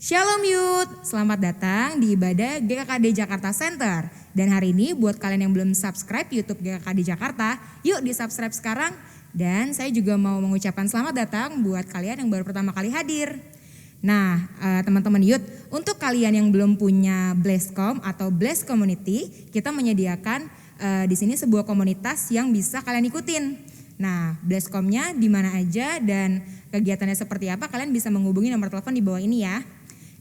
Shalom Youth, selamat datang di ibadah GKKD Jakarta Center. Dan hari ini buat kalian yang belum subscribe YouTube GKKD Jakarta, yuk di subscribe sekarang. Dan saya juga mau mengucapkan selamat datang buat kalian yang baru pertama kali hadir. Nah teman-teman Youth, untuk kalian yang belum punya Blesscom atau Bless Community, kita menyediakan di sini sebuah komunitas yang bisa kalian ikutin. Nah, Blesscom-nya di mana aja dan kegiatannya seperti apa, kalian bisa menghubungi nomor telepon di bawah ini ya.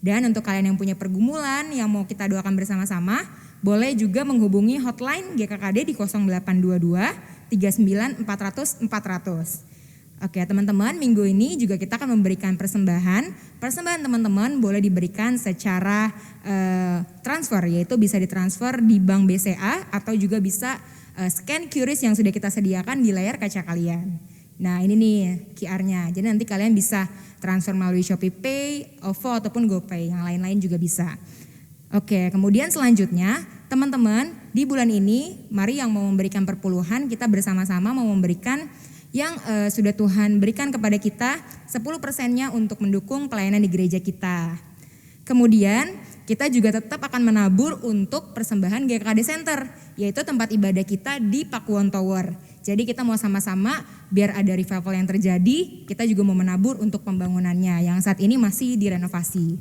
Dan untuk kalian yang punya pergumulan yang mau kita doakan bersama-sama, boleh juga menghubungi hotline GKKD di 0822 39 400 400. Oke teman-teman, minggu ini juga kita akan memberikan persembahan. Persembahan teman-teman boleh diberikan secara transfer, yaitu bisa ditransfer di Bank BCA atau juga bisa scan QRIS yang sudah kita sediakan di layar kaca kalian. Nah ini nih QR-nya, jadi nanti kalian bisa transfer melalui Shopee Pay, OVO ataupun GoPay, yang lain-lain juga bisa. Oke, kemudian selanjutnya teman-teman di bulan ini mari yang mau memberikan perpuluhan, kita bersama-sama mau memberikan yang sudah Tuhan berikan kepada kita 10%-nya untuk mendukung pelayanan di gereja kita. Kemudian kita juga tetap akan menabur untuk persembahan GKKD Center, yaitu tempat ibadah kita di Pakuwon Tower. Jadi kita mau sama-sama biar ada revival yang terjadi, kita juga mau menabur untuk pembangunannya yang saat ini masih direnovasi.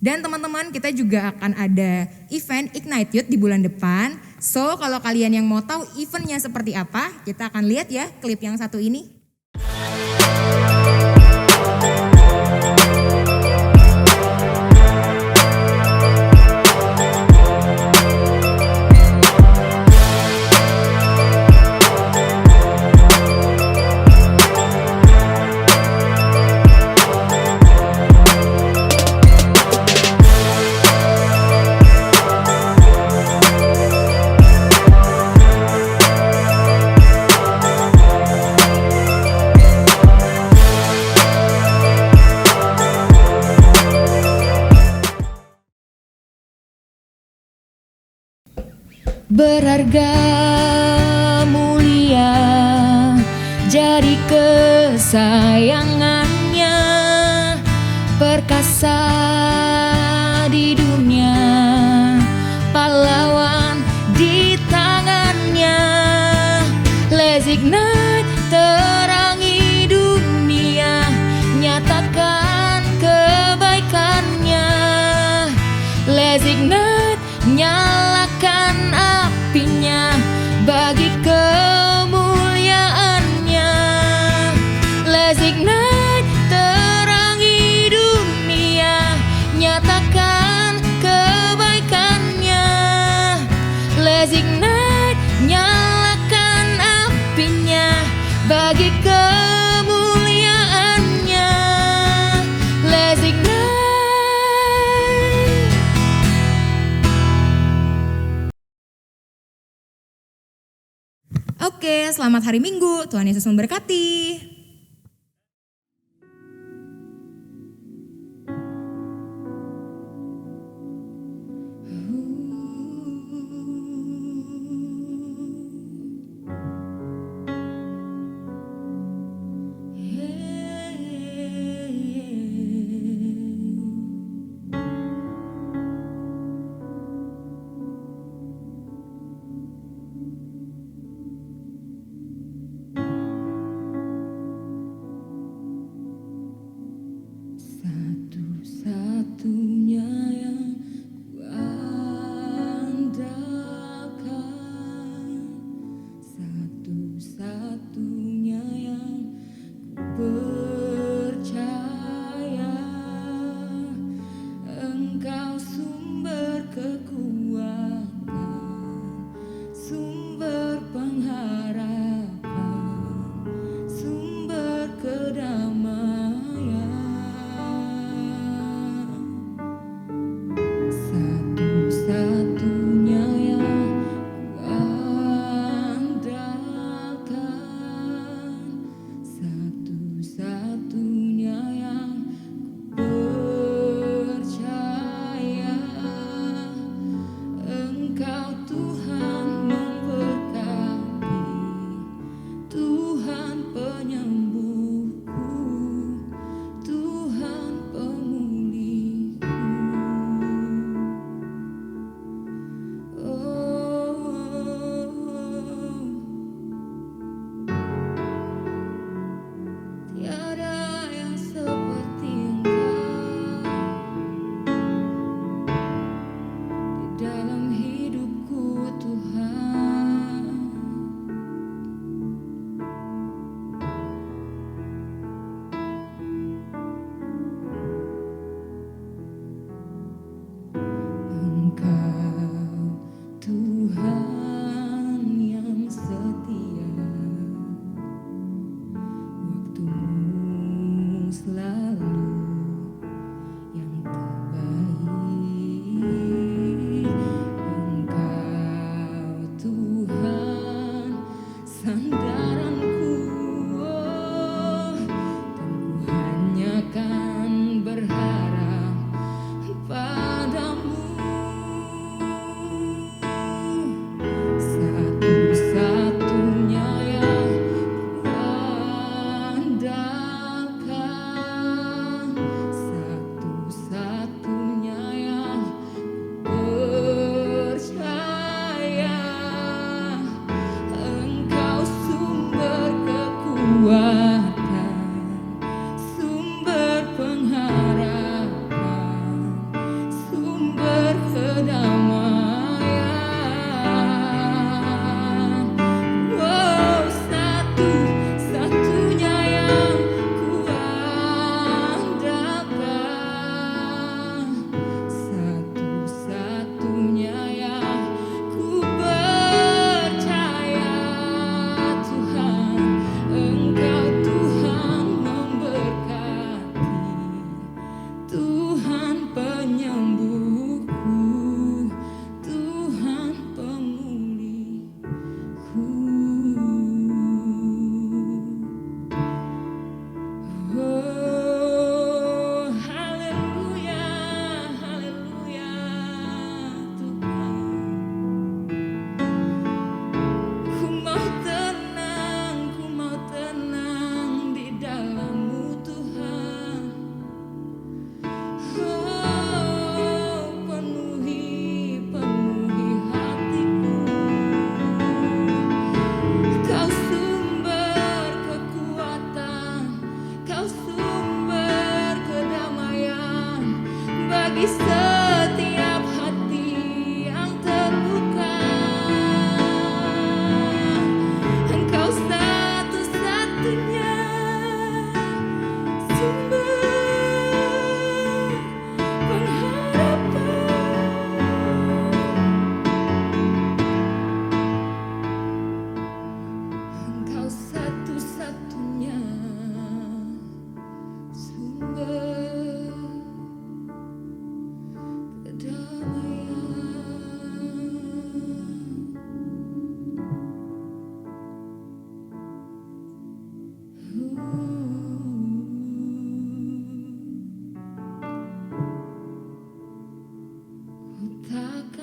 Dan teman-teman, kita juga akan ada event Ignite Youth di bulan depan. So kalau kalian yang mau tahu eventnya seperti apa, kita akan lihat ya klip yang satu ini. Berharga mulia jadi kesayangannya, perkasa di dunia, pahlawan di tangannya. Let's ignite, terangi dunia, nyatakan kebaikannya. Let's ignite, nyalakan apinya bagi kemuliaannya. Let's ignite, terangi dunia, nyatakan kebaikannya. Let's ignite, nyalakan apinya bagi kemuliaannya. Let's ignite. Oke, selamat hari Minggu, Tuhan Yesus memberkati.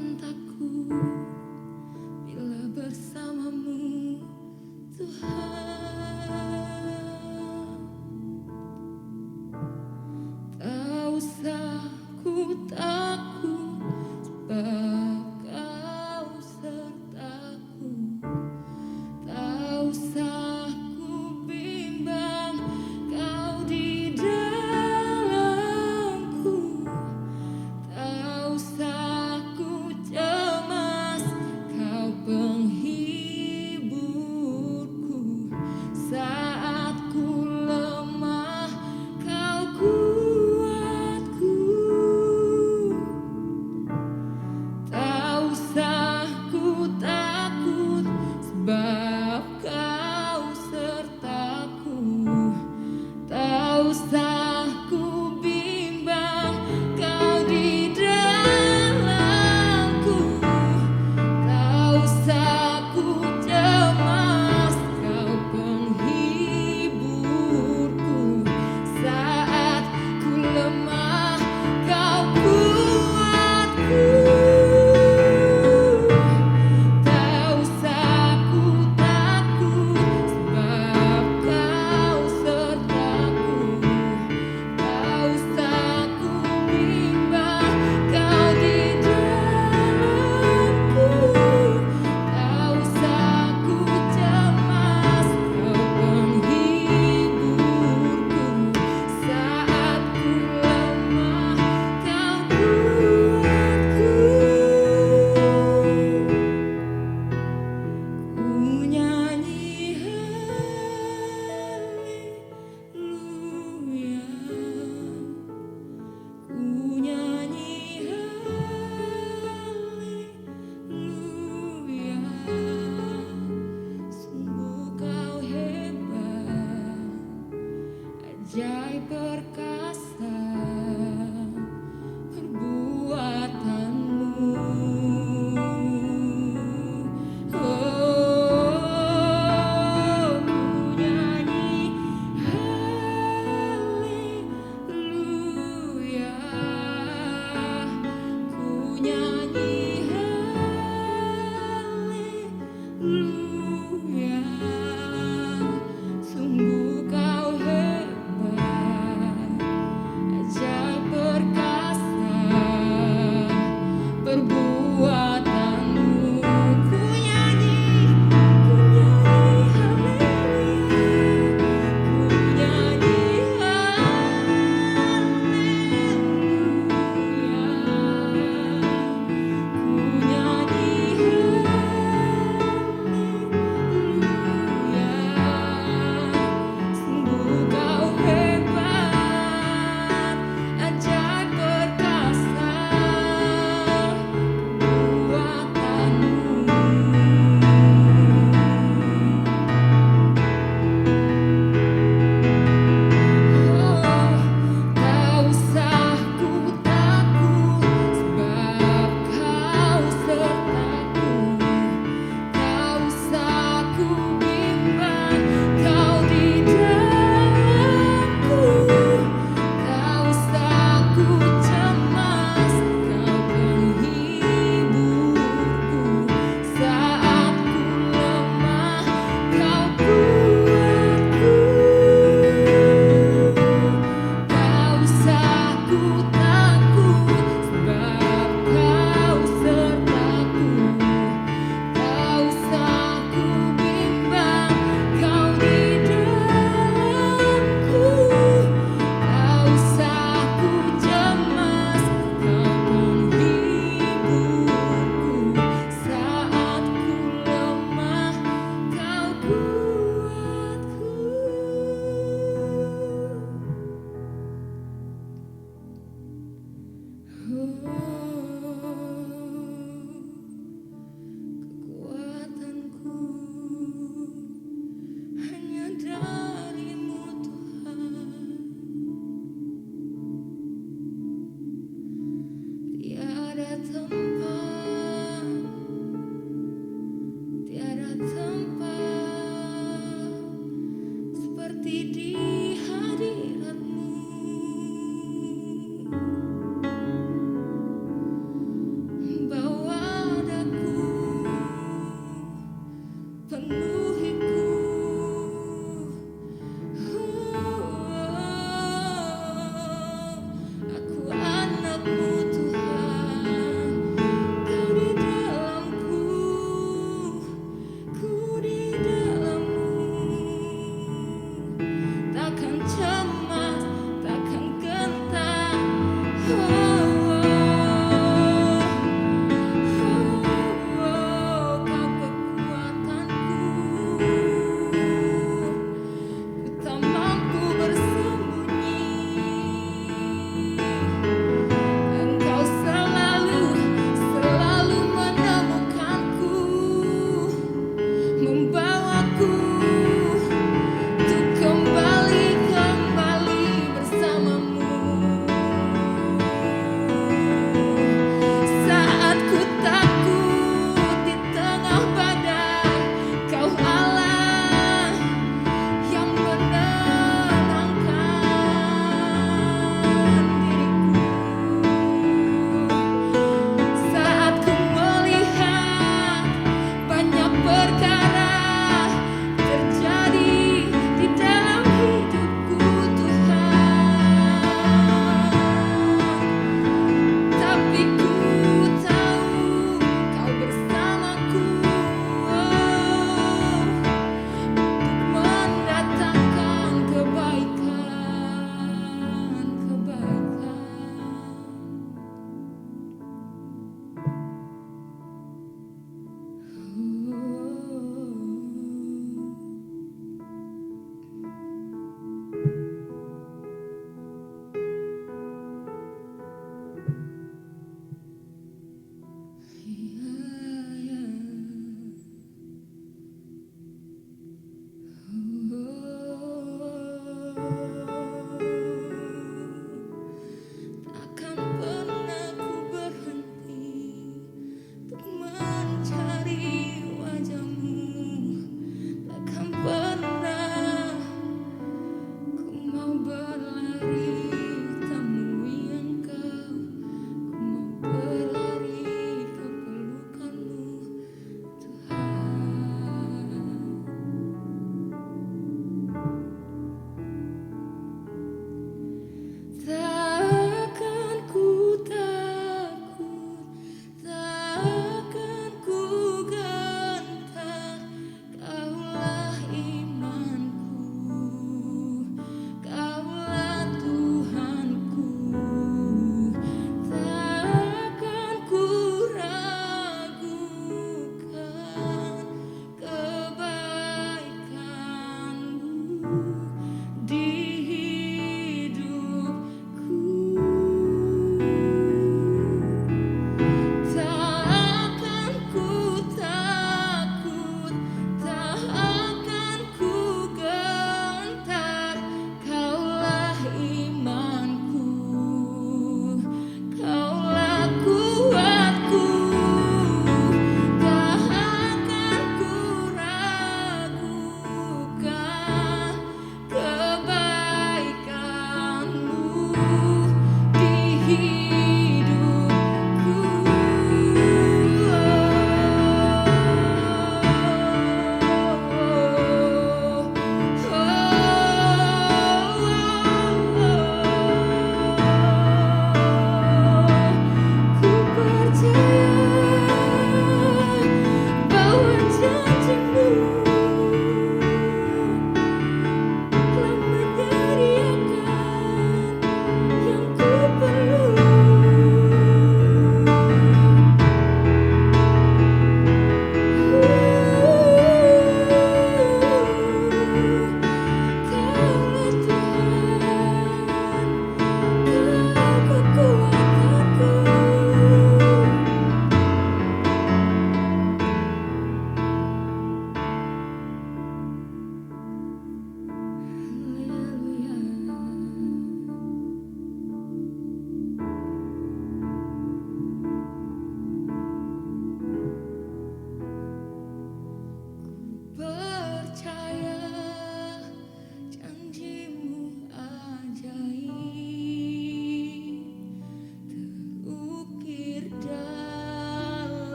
Takkan takut bila bersamamu, Tuhan. Tak usah ku takut, sebab Kau sertaku. Tak usah ku bimbang, Kau di dalamku. Tak usah ku cemas,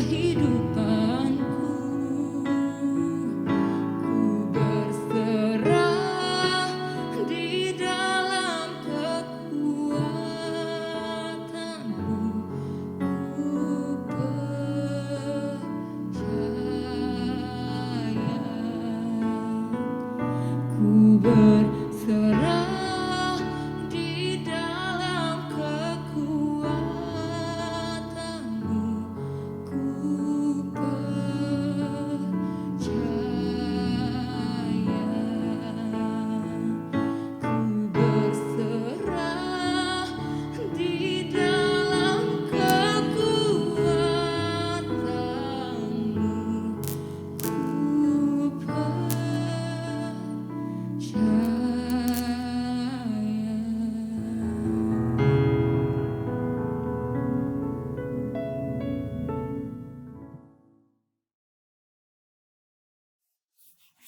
kehidupanku. Ku berserah di dalam kekuatanmu. Ku percaya. Ku berserah di dalam kekuatanmu. Ku percaya. Ku berserah di dalam kekuatanmu. Ku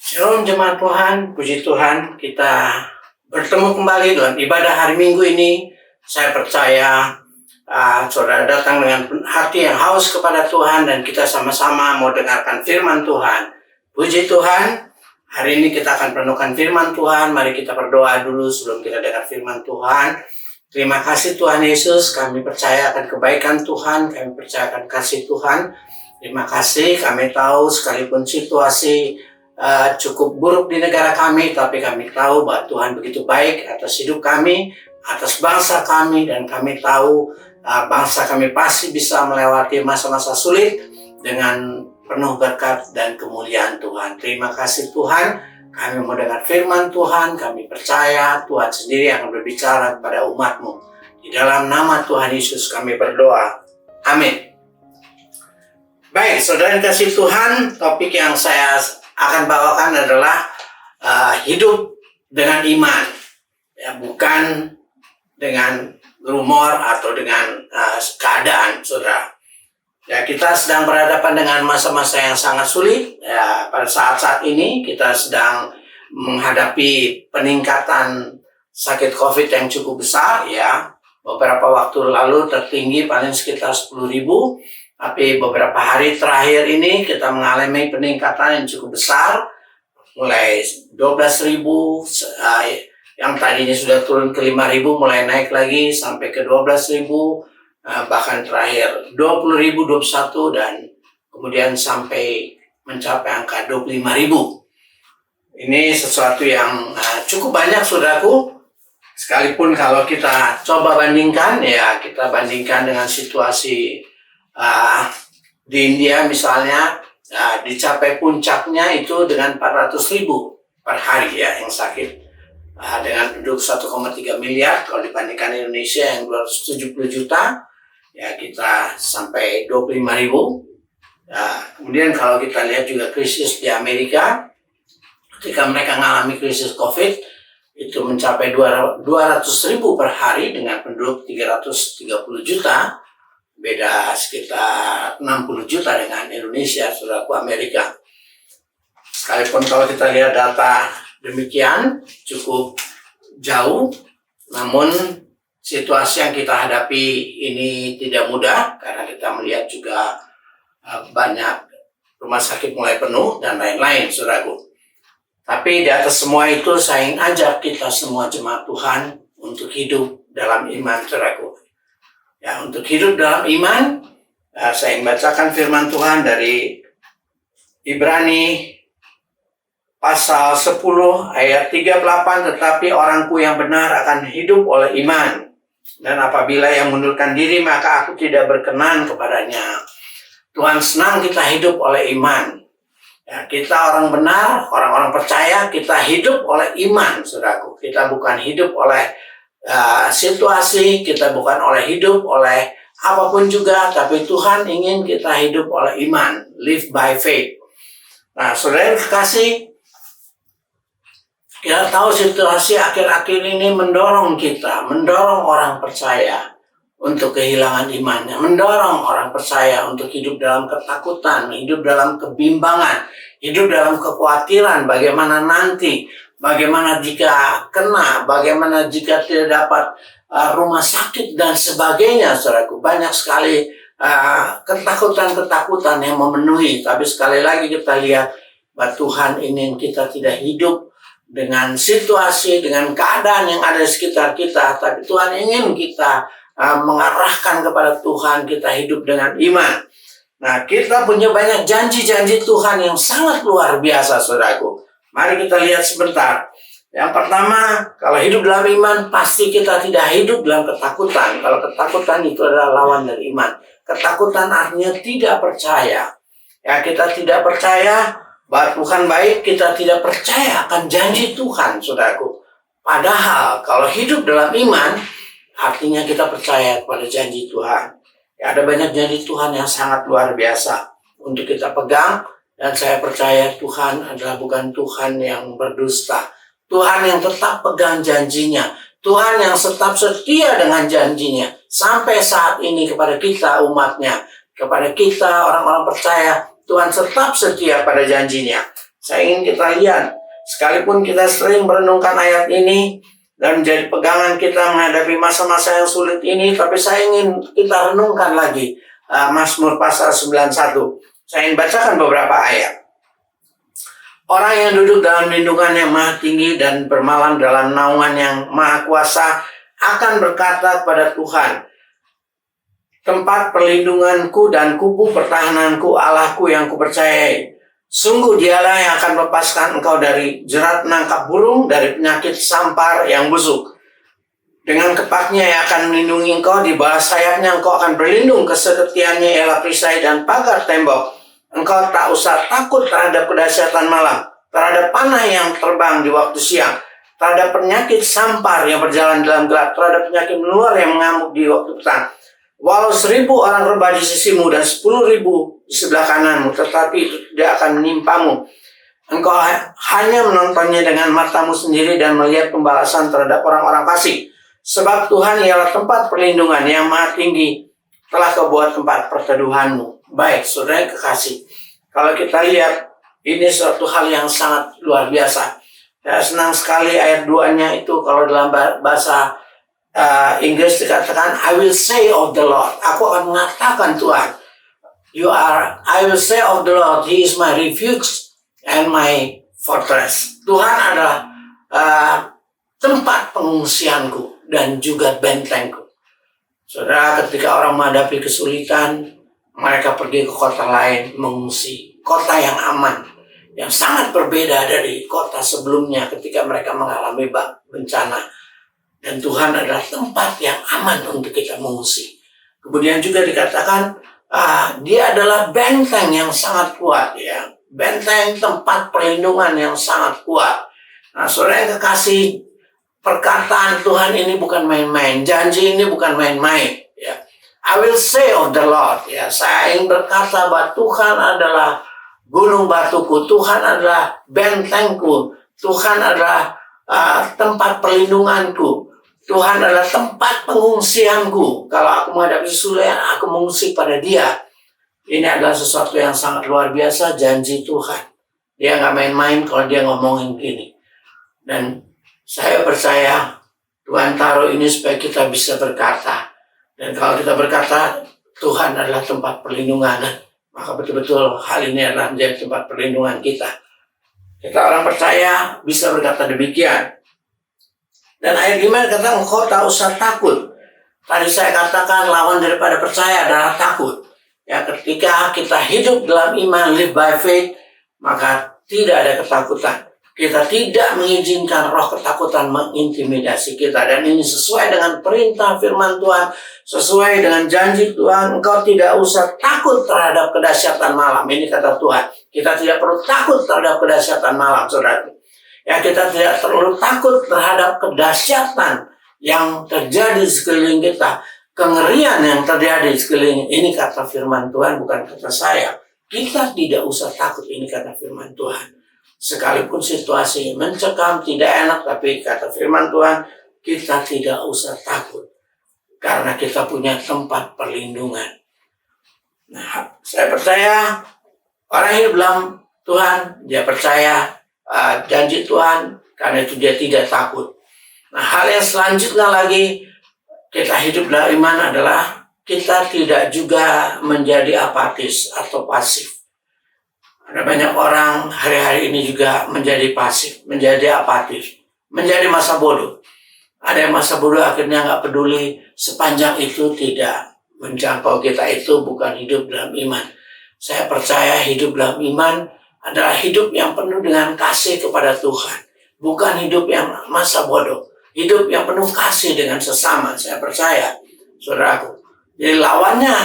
Shalom jemaat Tuhan, puji Tuhan kita bertemu kembali dalam ibadah hari Minggu ini. Saya percaya saudara datang dengan hati yang haus kepada Tuhan dan kita sama-sama mau dengarkan firman Tuhan. Puji Tuhan, hari ini kita akan perenungkan firman Tuhan. Mari kita berdoa dulu sebelum kita dengar firman Tuhan. Terima kasih Tuhan Yesus, kami percaya akan kebaikan Tuhan, kami percaya akan kasih Tuhan. Terima kasih, kami tahu sekalipun situasi cukup buruk di negara kami, tapi kami tahu bahwa Tuhan begitu baik atas hidup kami, atas bangsa kami, dan kami tahu bangsa kami pasti bisa melewati masa-masa sulit dengan penuh berkat dan kemuliaan Tuhan. Terima kasih Tuhan, kami mau dengar firman Tuhan, kami percaya Tuhan sendiri akan berbicara kepada umat-Mu. Di dalam nama Tuhan Yesus kami berdoa. Amin. Baik, saudara yang kasih Tuhan, topik yang saya akan bawakan adalah hidup dengan iman, ya, bukan dengan rumor atau dengan keadaan, saudara. Ya, kita sedang berhadapan dengan masa-masa yang sangat sulit. Ya, pada saat-saat ini kita sedang menghadapi peningkatan sakit COVID yang cukup besar. Ya, beberapa waktu lalu tertinggi paling sekitar 10.000. Tapi beberapa hari terakhir ini kita mengalami peningkatan yang cukup besar. Mulai 12.000, yang tadinya sudah turun ke 5.000, mulai naik lagi sampai ke 12.000. Bahkan terakhir 20.000, 21, dan kemudian sampai mencapai angka 25.000. Ini sesuatu yang cukup banyak, saudaraku. Sekalipun kalau kita coba bandingkan, ya kita bandingkan dengan situasi di India misalnya, dicapai puncaknya itu dengan 400.000 per hari ya yang sakit, dengan penduduk 1,3 miliar. Kalau dibandingkan Indonesia yang 270 juta, ya kita sampai 25.000. Kemudian kalau kita lihat juga krisis di Amerika, ketika mereka mengalami krisis COVID, itu mencapai 200.000 per hari dengan penduduk 330 juta. Beda sekitar 60 juta dengan Indonesia, saudaraku, Amerika. Sekalipun kalau kita lihat data demikian cukup jauh, namun situasi yang kita hadapi ini tidak mudah karena kita melihat juga banyak rumah sakit mulai penuh dan lain-lain, saudaraku. Tapi di atas semua itu saya ingin ajak kita semua jemaat Tuhan untuk hidup dalam iman, saudaraku. Ya, untuk hidup dalam iman, saya ingin bacakan firman Tuhan dari Ibrani pasal 10 ayat 38, tetapi orangku yang benar akan hidup oleh iman. Dan apabila yang mundurkan diri, maka aku tidak berkenan kepadanya. Tuhan senang kita hidup oleh iman. Ya, kita orang benar, orang-orang percaya, kita hidup oleh iman, saudaraku. Kita bukan hidup oleh situasi, kita bukan hidup oleh apapun juga, tapi Tuhan ingin kita hidup oleh iman, live by faith. Nah, saudara yang kekasih, kita tahu situasi akhir-akhir ini mendorong orang percaya untuk kehilangan imannya, mendorong orang percaya untuk hidup dalam ketakutan, hidup dalam kebimbangan, hidup dalam kekhawatiran bagaimana nanti, bagaimana jika kena, bagaimana jika tidak dapat rumah sakit dan sebagainya, saudaraku. Banyak sekali ketakutan-ketakutan yang memenuhi. Tapi sekali lagi kita lihat bahwa Tuhan ingin kita tidak hidup dengan situasi, dengan keadaan yang ada di sekitar kita. Tapi Tuhan ingin kita mengarahkan kepada Tuhan, kita hidup dengan iman. Nah, kita punya banyak janji-janji Tuhan yang sangat luar biasa, saudaraku. Mari kita lihat sebentar. Yang pertama, kalau hidup dalam iman, pasti kita tidak hidup dalam ketakutan. Kalau ketakutan itu adalah lawan dari iman. Ketakutan artinya tidak percaya. Ya, kita tidak percaya bahwa Tuhan baik, kita tidak percaya akan janji Tuhan, saudaraku. Padahal kalau hidup dalam iman, artinya kita percaya kepada janji Tuhan. Ya, ada banyak janji Tuhan yang sangat luar biasa untuk kita pegang. Dan saya percaya Tuhan adalah bukan Tuhan yang berdusta. Tuhan yang tetap pegang janjinya. Tuhan yang tetap setia dengan janjinya. Sampai saat ini kepada kita umatnya. Kepada kita orang-orang percaya. Tuhan tetap setia pada janjinya. Saya ingin kita lihat, sekalipun kita sering merenungkan ayat ini dan menjadi pegangan kita menghadapi masa-masa yang sulit ini, tapi saya ingin kita renungkan lagi Mazmur pasal 91. Saya ingin bacakan beberapa ayat. Orang yang duduk dalam lindungan yang maha tinggi dan bermalam dalam naungan yang maha kuasa akan berkata kepada Tuhan, tempat perlindunganku dan kubu pertahananku, Allahku yang kupercayai. Sungguh dialah yang akan melepaskan engkau dari jerat menangkap burung, dari penyakit sampar yang busuk. Dengan kepaknya yang akan melindungi engkau, di bawah sayapnya engkau akan berlindung, kesetiaannya ialah perisai dan pagar tembok. Engkau tak usah takut terhadap kedahsyatan malam, terhadap panah yang terbang di waktu siang, terhadap penyakit sampar yang berjalan dalam gelap, terhadap penyakit menular yang mengamuk di waktu petang. Walau 1.000 orang rebah di sisimu dan 10.000 di sebelah kananmu, tetapi itu tidak akan menimpamu. Engkau hanya menontonnya dengan matamu sendiri dan melihat pembalasan terhadap orang-orang fasik. Sebab Tuhan ialah tempat perlindungan yang maha tinggi, telah kau buat tempat perteduhanmu. Baik, saudara kekasih, kalau kita lihat, ini suatu hal yang sangat luar biasa. Saya senang sekali ayat 2-nya itu, kalau dalam bahasa Inggris dikatakan, I will say of the Lord. Aku akan mengatakan Tuhan. I will say of the Lord, He is my refuge and my fortress. Tuhan adalah tempat pengungsianku dan juga bentengku. Saudara, ketika orang menghadapi kesulitan, mereka pergi ke kota lain mengungsi. Kota yang aman, yang sangat berbeda dari kota sebelumnya ketika mereka mengalami bencana. Dan Tuhan adalah tempat yang aman untuk kita mengungsi. Kemudian juga dikatakan, dia adalah benteng yang sangat kuat. Ya. Benteng tempat perlindungan yang sangat kuat. Nah, saudara yang kekasih, perkataan Tuhan ini bukan main-main. Janji ini bukan main-main. Ya. I will say of the Lord. Ya. Saya ingin berkata bahwa Tuhan adalah gunung batuku. Tuhan adalah bentengku. Tuhan adalah tempat perlindunganku. Tuhan adalah tempat pengungsianku. Kalau aku menghadapi kesulitan, aku mengungsi pada Dia. Ini adalah sesuatu yang sangat luar biasa, janji Tuhan. Dia nggak main-main kalau Dia ngomongin gini. Dan saya percaya Tuhan taruh ini supaya kita bisa berkata. Dan kalau kita berkata, Tuhan adalah tempat perlindungan, maka betul-betul hal ini adalah menjadi tempat perlindungan kita. Kita orang percaya bisa berkata demikian. Dan ayat 5 kata, engkau tak usah takut. Tadi saya katakan lawan daripada percaya adalah takut. Ya, ketika kita hidup dalam iman, live by faith, maka tidak ada ketakutan. Kita tidak mengizinkan roh ketakutan mengintimidasi kita. Dan ini sesuai dengan perintah firman Tuhan, sesuai dengan janji Tuhan. Engkau tidak usah takut terhadap kedahsyatan malam. Ini kata Tuhan. Kita tidak perlu takut terhadap kedahsyatan malam, saudara. Ya, kita tidak perlu takut terhadap kedahsyatan yang terjadi di sekeliling kita. Kengerian yang terjadi di sekeliling. Ini kata firman Tuhan, bukan kata saya. Kita tidak usah takut, ini kata firman Tuhan. Sekalipun situasi mencekam, tidak enak, tapi kata firman Tuhan, kita tidak usah takut. Karena kita punya tempat perlindungan. Nah, saya percaya orang hidup dalam Tuhan, dia percaya janji Tuhan, karena itu dia tidak takut. Nah, hal yang selanjutnya lagi, kita hidup dalam iman adalah kita tidak juga menjadi apatis atau pasif. Ada banyak orang hari-hari ini juga menjadi pasif, menjadi apatis, menjadi masa bodoh. Ada yang masa bodoh akhirnya nggak peduli, sepanjang itu tidak menjangkau kita, itu bukan hidup dalam iman. Saya percaya hidup dalam iman adalah hidup yang penuh dengan kasih kepada Tuhan. Bukan hidup yang masa bodoh. Hidup yang penuh kasih dengan sesama. Saya percaya, saudaraku. Jadi lawannya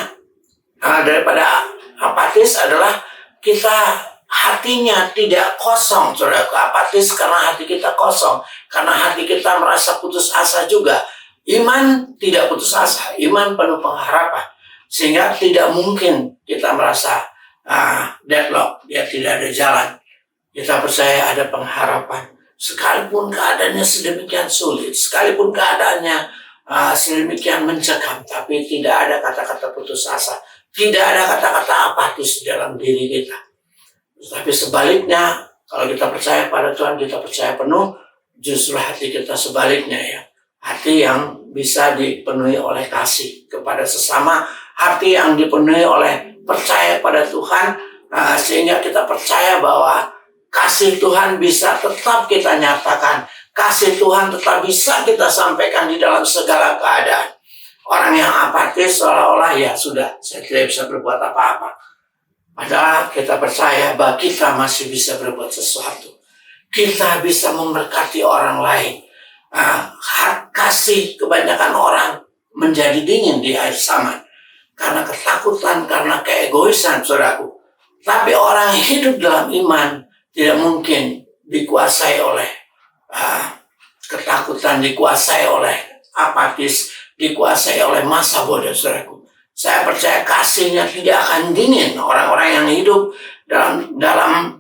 daripada apatis adalah kita hatinya tidak kosong, saudaraku. Apatis karena hati kita kosong. Karena hati kita merasa putus asa juga. Iman tidak putus asa. Iman penuh pengharapan. Sehingga tidak mungkin kita merasa deadlock. Ya, tidak ada jalan. Kita percaya ada pengharapan. Sekalipun keadaannya sedemikian sulit. Sekalipun keadaannya sedemikian mencekam. Tapi tidak ada kata-kata putus asa. Tidak ada kata-kata apatis dalam diri kita. Tapi sebaliknya, kalau kita percaya pada Tuhan, kita percaya penuh, justru hati kita sebaliknya ya. Hati yang bisa dipenuhi oleh kasih kepada sesama, hati yang dipenuhi oleh percaya pada Tuhan, sehingga kita percaya bahwa kasih Tuhan bisa tetap kita nyatakan, kasih Tuhan tetap bisa kita sampaikan di dalam segala keadaan. Orang yang apatis seolah-olah ya sudah, saya tidak bisa berbuat apa-apa. Padahal kita percaya bahwa kita masih bisa berbuat sesuatu. Kita bisa memberkati orang lain. Kasih kebanyakan orang menjadi dingin di akhir zaman. Karena ketakutan, karena keegoisan, saudaraku. Tapi orang yang hidup dalam iman tidak mungkin dikuasai oleh ketakutan, dikuasai oleh apatis, dikuasai oleh masa bodoh, saudaraku. Saya percaya kasihnya tidak akan dingin. Orang-orang yang hidup dalam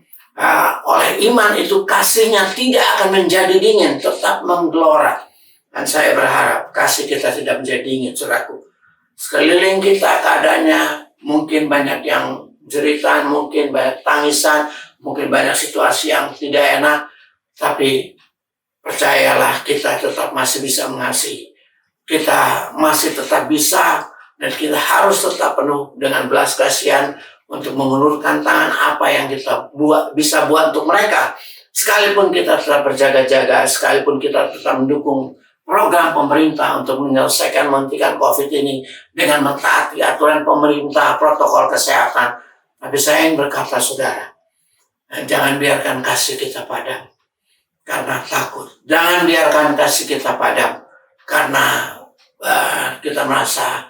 oleh iman itu kasihnya tidak akan menjadi dingin, tetap menggelora. Dan saya berharap kasih kita tidak menjadi dingin, saudaraku. Sekeliling kita keadaannya mungkin banyak yang jeritan, mungkin banyak tangisan, mungkin banyak situasi yang tidak enak. Tapi percayalah kita tetap masih bisa mengasihi. Kita masih tetap bisa. Dan kita harus tetap penuh dengan belas kasihan untuk mengulurkan tangan apa yang kita bisa buat untuk mereka. Sekalipun kita tetap berjaga-jaga, sekalipun kita tetap mendukung program pemerintah untuk menyelesaikan menghentikan COVID ini dengan mentaati aturan pemerintah, protokol kesehatan. Tapi saya ingin berkata, saudara, jangan biarkan kasih kita padam karena takut. Jangan biarkan kasih kita padam karena kita merasa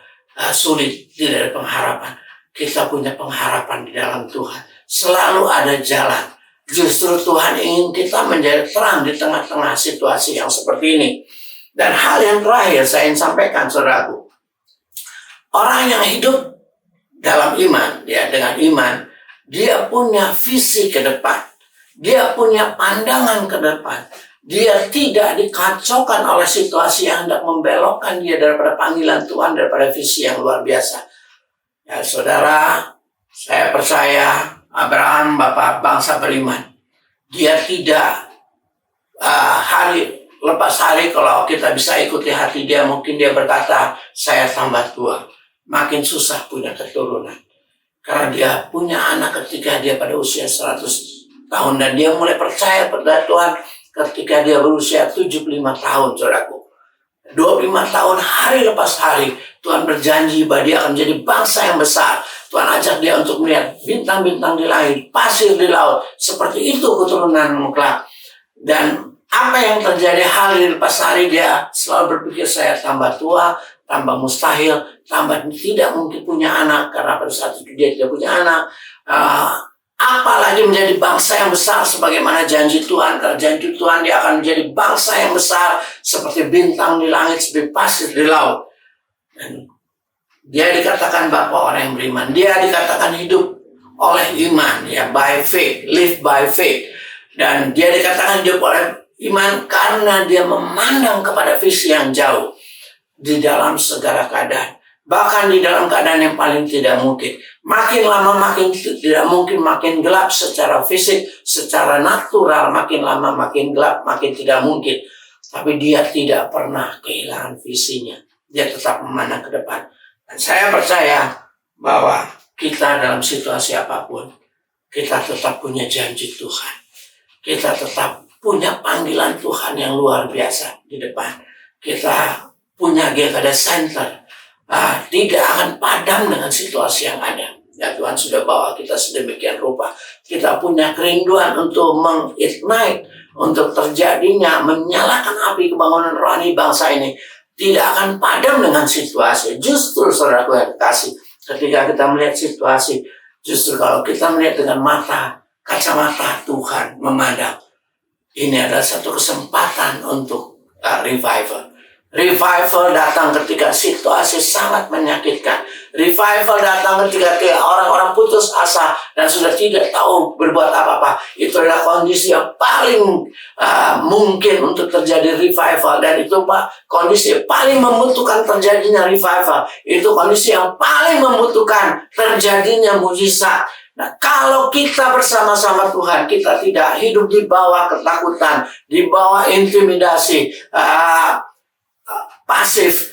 sulit, tidak ada pengharapan. Kita punya pengharapan di dalam Tuhan. Selalu ada jalan. Justru Tuhan ingin kita menjadi terang di tengah-tengah situasi yang seperti ini. Dan hal yang terakhir saya ingin sampaikan, saudaraku. Orang yang hidup dalam iman, ya dengan iman, dia punya visi ke depan. Dia punya pandangan ke depan. Dia tidak dikacaukan oleh situasi yang hendak membelokkan dia daripada panggilan Tuhan, daripada visi yang luar biasa. Ya saudara, saya percaya Abraham, bapak bangsa beriman. Dia tidak hari lepas hari, kalau kita bisa ikuti hati dia, mungkin dia berkata, saya tambah tua. Makin susah punya keturunan. Karena dia punya anak ketika dia pada usia 100 tahun. Dan dia mulai percaya pada Tuhan ketika dia berusia 75 tahun, saudaraku. 25 tahun hari lepas hari, Tuhan berjanji bahwa dia akan menjadi bangsa yang besar. Tuhan ajak dia untuk melihat bintang-bintang di langit, pasir di laut. Seperti itu keturunan kelak. Dan apa yang terjadi hari lepas hari, dia selalu berpikir, saya tambah tua, tambah mustahil, tambah tidak mungkin punya anak. Karena pada saat itu dia tidak punya anak. Apalagi menjadi bangsa yang besar sebagaimana janji Tuhan. Karena janji Tuhan dia akan menjadi bangsa yang besar seperti bintang di langit, seperti pasir di laut. Dan dia dikatakan bapak orang yang beriman. Dia dikatakan hidup oleh iman, ya, by faith, live by faith. Dan dia dikatakan hidup oleh iman karena dia memandang kepada visi yang jauh di dalam segala keadaan. Bahkan di dalam keadaan yang paling tidak mungkin. Makin lama makin tidak mungkin, makin gelap secara fisik, secara natural. Makin lama makin gelap, makin tidak mungkin. Tapi dia tidak pernah kehilangan visinya. Dia tetap memandang ke depan. Dan saya percaya bahwa kita dalam situasi apapun, kita tetap punya janji Tuhan. Kita tetap punya panggilan Tuhan yang luar biasa di depan. Kita punya GKD Center. Tidak akan padam dengan situasi yang ada. Ya, Tuhan sudah bawa kita sedemikian rupa. Kita punya kerinduan untuk mengignite, untuk terjadinya, menyalakan api kebangunan rohani bangsa ini. Tidak akan padam dengan situasi. Justru saudaraku yang kasih, ketika kita melihat situasi, justru kalau kita melihat dengan kacamata Tuhan memandang, ini adalah satu kesempatan untuk revival. Revival datang ketika situasi sangat menyakitkan. Revival datang ketika orang-orang putus asa dan sudah tidak tahu berbuat apa-apa. Itu adalah kondisi yang paling mungkin untuk terjadi revival. Dan itu kondisi yang paling membutuhkan terjadinya revival. Itu kondisi yang paling membutuhkan terjadinya mujizat. Nah, kalau kita bersama-sama Tuhan, kita tidak hidup di bawah ketakutan, di bawah intimidasi, pasif,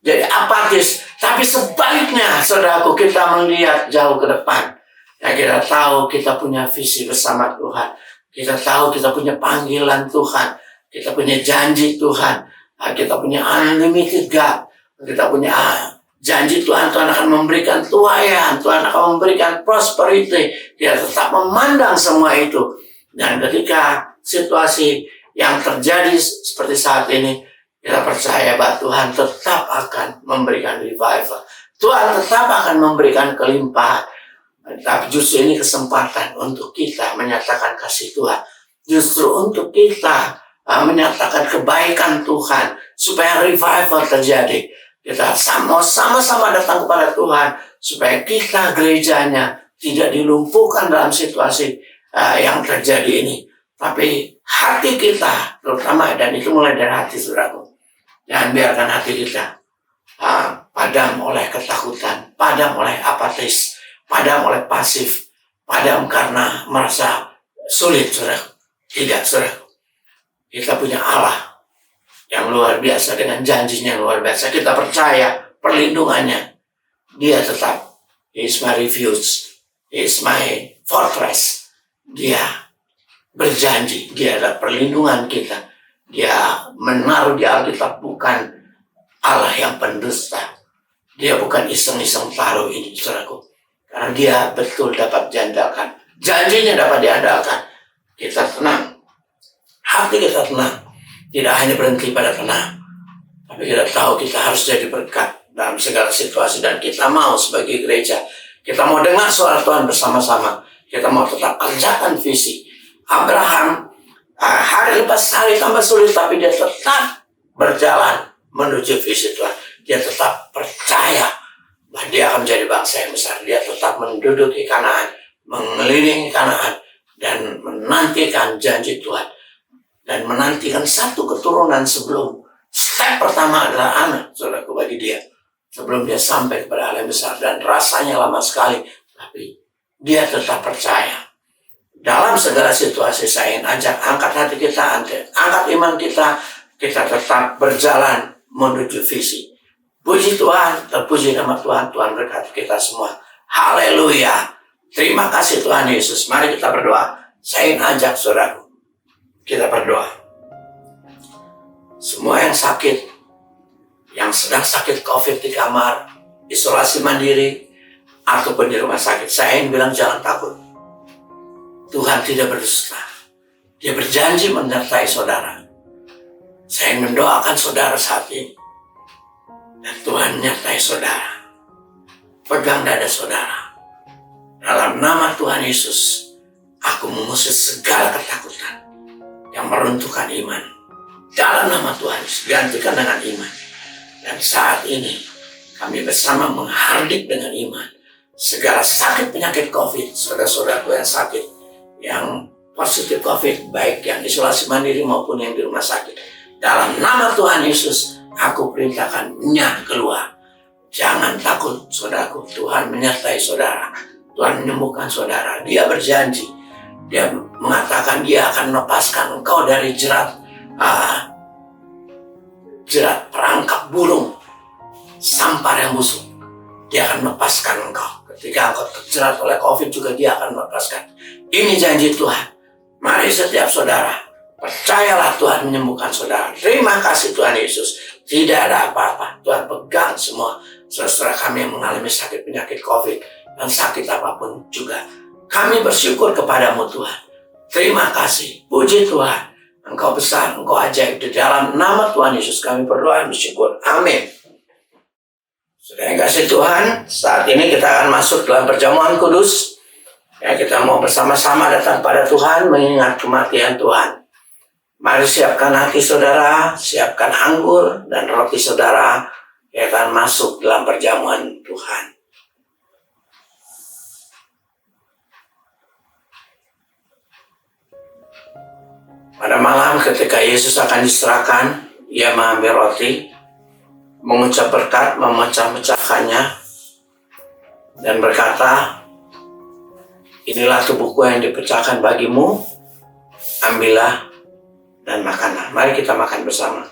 jadi apatis. Tapi sebaliknya, saudaraku, kita melihat jauh ke depan. Ya, kita tahu kita punya visi bersama Tuhan. Kita tahu kita punya panggilan Tuhan. Kita punya janji Tuhan. Kita punya unlimited God. Kita punya janji Tuhan. Tuhan akan memberikan tuaian. Tuhan akan memberikan prosperity. Kita tetap memandang semua itu. Dan ketika situasi yang terjadi seperti saat ini, kita percaya bahwa Tuhan tetap akan memberikan revival. Tuhan tetap akan memberikan kelimpahan. Tapi justru ini kesempatan untuk kita menyatakan kasih Tuhan. Justru untuk kita menyatakan kebaikan Tuhan. Supaya revival terjadi. Kita sama-sama datang kepada Tuhan. Supaya kita gerejanya tidak dilumpuhkan dalam situasi yang terjadi ini. Tapi hati kita terutama, dan itu mulai dari hati saudaraku. Jangan biarkan hati kita padam oleh ketakutan, padam oleh apatis, padam oleh pasif, padam karena merasa sulit, saudara. Tidak, saudara. Kita punya Allah yang luar biasa dengan janjinya yang luar biasa. Kita percaya perlindungannya. Dia tetap, He is my refuge, He is my fortress. Dia berjanji, Dia adalah perlindungan kita. Dia menaruh di Alkitab bukan Allah yang pendusta. Dia bukan iseng-iseng taruh ini, saudaraku. Karena dia betul dapat diandalkan. Janjinya dapat diandalkan. Kita tenang. Hati kita tenang. Tidak hanya berhenti pada tenang. Tapi kita tahu kita harus jadi berkat dalam segala situasi. Dan kita mau sebagai gereja, kita mau dengar suara Tuhan bersama-sama. Kita mau tetap kerjakan visi. Abraham hari lepas hari tambah sulit, tapi dia tetap berjalan menuju visi Tuhan. Dia tetap percaya bahwa dia akan menjadi bangsa yang besar. Dia tetap menduduki Kanaan, mengelilingi Kanaan, dan menantikan janji Tuhan. Dan menantikan satu keturunan sebelum step pertama adalah anak, saudaraku, bagi dia. Sebelum dia sampai kepada hal yang besar. Dan rasanya lama sekali, tapi dia tetap percaya. Dalam segala situasi saya ingin ajak, angkat hati kita, angkat iman kita, kita tetap berjalan menuju visi. Puji Tuhan, terpuji nama Tuhan, Tuhan berkati kita semua. Haleluya. Terima kasih Tuhan Yesus. Mari kita berdoa. Saya ingin ajak saudaraku, kita berdoa. Semua yang sakit, yang sedang sakit COVID di kamar, isolasi mandiri, ataupun di rumah sakit, saya ingin bilang jangan takut. Tuhan tidak berdusta. Dia berjanji menyertai saudara. Saya ingin mendoakan saudara saat ini. Dan Tuhan menyertai saudara. Pegang dada saudara. Dalam nama Tuhan Yesus, aku mengusir segala ketakutan yang meruntuhkan iman. Dalam nama Tuhan Yesus, gantikan dengan iman. Dan saat ini, kami bersama menghardik dengan iman segala sakit penyakit COVID, saudara-saudaraku yang sakit, yang positif COVID, baik yang isolasi mandiri maupun yang di rumah sakit. Dalam nama Tuhan Yesus, aku perintahkan keluar. Jangan takut, saudaraku. Tuhan menyertai saudara. Tuhan menyembuhkan saudara. Dia berjanji. Dia mengatakan dia akan melepaskan engkau dari jerat perangkap burung, sampar yang musuh, dia akan melepaskan engkau. Ketika engkau terjerat oleh COVID juga dia akan melepaskan. Ini janji Tuhan. Mari setiap saudara, percayalah Tuhan menyembuhkan saudara. Terima kasih Tuhan Yesus. Tidak ada apa-apa. Tuhan pegang semua saudara kami yang mengalami sakit penyakit COVID dan sakit apapun juga. Kami bersyukur kepadamu Tuhan. Terima kasih. Puji Tuhan. Engkau besar, engkau ajaib. Di dalam nama Tuhan Yesus kami berdoa dan bersyukur. Amin. Sudah yang kasih Tuhan, saat ini kita akan masuk dalam perjamuan kudus. Ya, kita mau bersama-sama datang pada Tuhan mengingat kematian Tuhan. Mari siapkan hati saudara, siapkan anggur dan roti saudara yang akan masuk dalam perjamuan Tuhan. Pada malam ketika Yesus akan diserahkan, ia mengambil roti, mengucap berkat, memecah-mecahkannya, dan berkata, inilah tubuhku yang dipecahkan bagimu, ambillah dan makanlah. Mari kita makan bersama.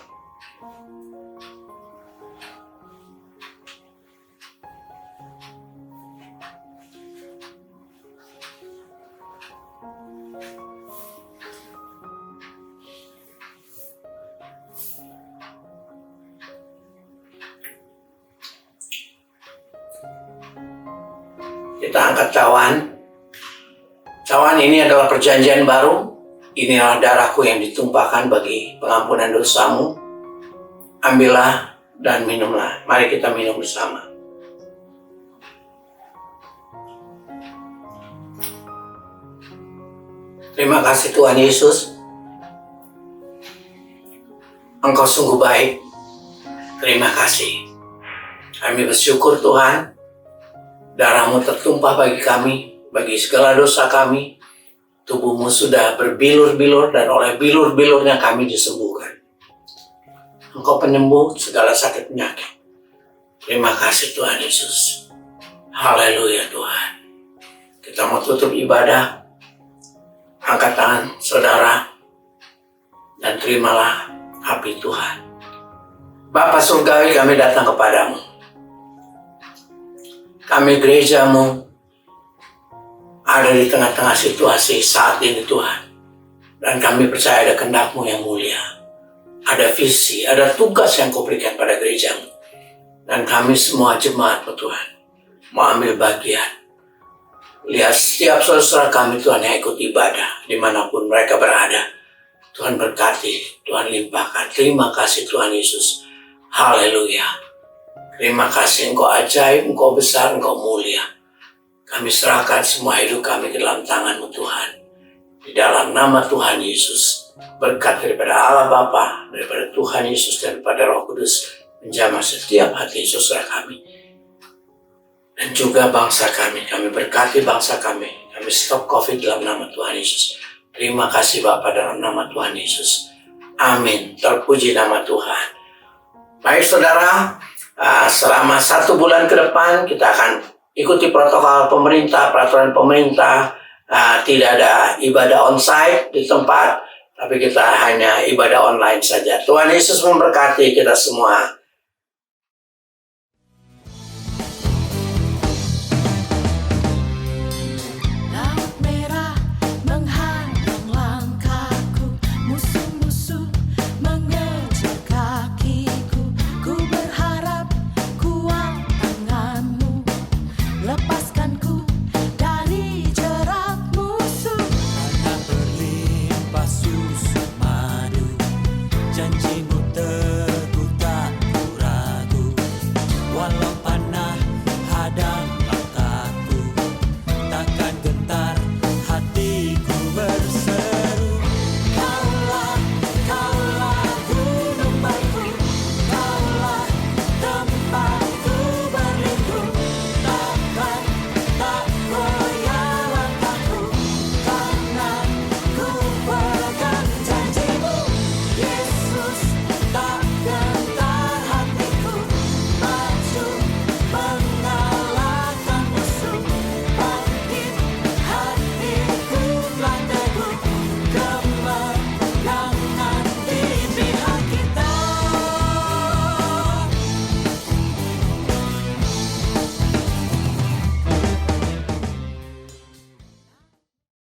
Kita angkat cawan. Cawan ini adalah perjanjian baru. Inilah darahku yang ditumpahkan bagi pengampunan dosamu. Ambillah dan minumlah. Mari kita minum bersama. Terima kasih Tuhan Yesus. Engkau sungguh baik. Terima kasih. Kami bersyukur Tuhan. Darahmu tertumpah bagi kami, bagi segala dosa kami. Tubuhmu sudah berbilur-bilur dan oleh bilur-bilurnya kami disembuhkan. Engkau penyembuh segala sakit penyakit. Terima kasih Tuhan Yesus. Haleluya Tuhan. Kita mau tutup ibadah. Angkat tangan saudara dan terimalah api Tuhan. Bapa Surgawi, kami datang kepadamu. Kami gerejamu ada di tengah-tengah situasi saat ini Tuhan. Dan kami percaya ada kehendak-Mu yang mulia. Ada visi, ada tugas yang Kau berikan pada gerejamu. Dan kami semua jemaat-Mu Tuhan mau ambil bagian. Lihat setiap saudara kami Tuhan yang ikut ibadah dimanapun mereka berada. Tuhan berkati, Tuhan limpahkan. Terima kasih Tuhan Yesus. Haleluya. Terima kasih Engkau ajaib, Engkau besar, Engkau mulia. Kami serahkan semua hidup kami ke dalam tangan-Mu Tuhan. Di dalam nama Tuhan Yesus. Berkat daripada Allah Bapa, daripada Tuhan Yesus, dan daripada Roh Kudus. Menjamah setiap hati saudara kami. Dan juga bangsa kami. Kami berkati bangsa kami. Kami stop COVID dalam nama Tuhan Yesus. Terima kasih Bapa dalam nama Tuhan Yesus. Amin. Terpuji nama Tuhan. Baik saudara. Selama 1 bulan ke depan kita akan ikuti protokol pemerintah, peraturan pemerintah. Tidak ada ibadah onsite di tempat, tapi kita hanya ibadah online saja. Tuhan Yesus memberkati kita semua.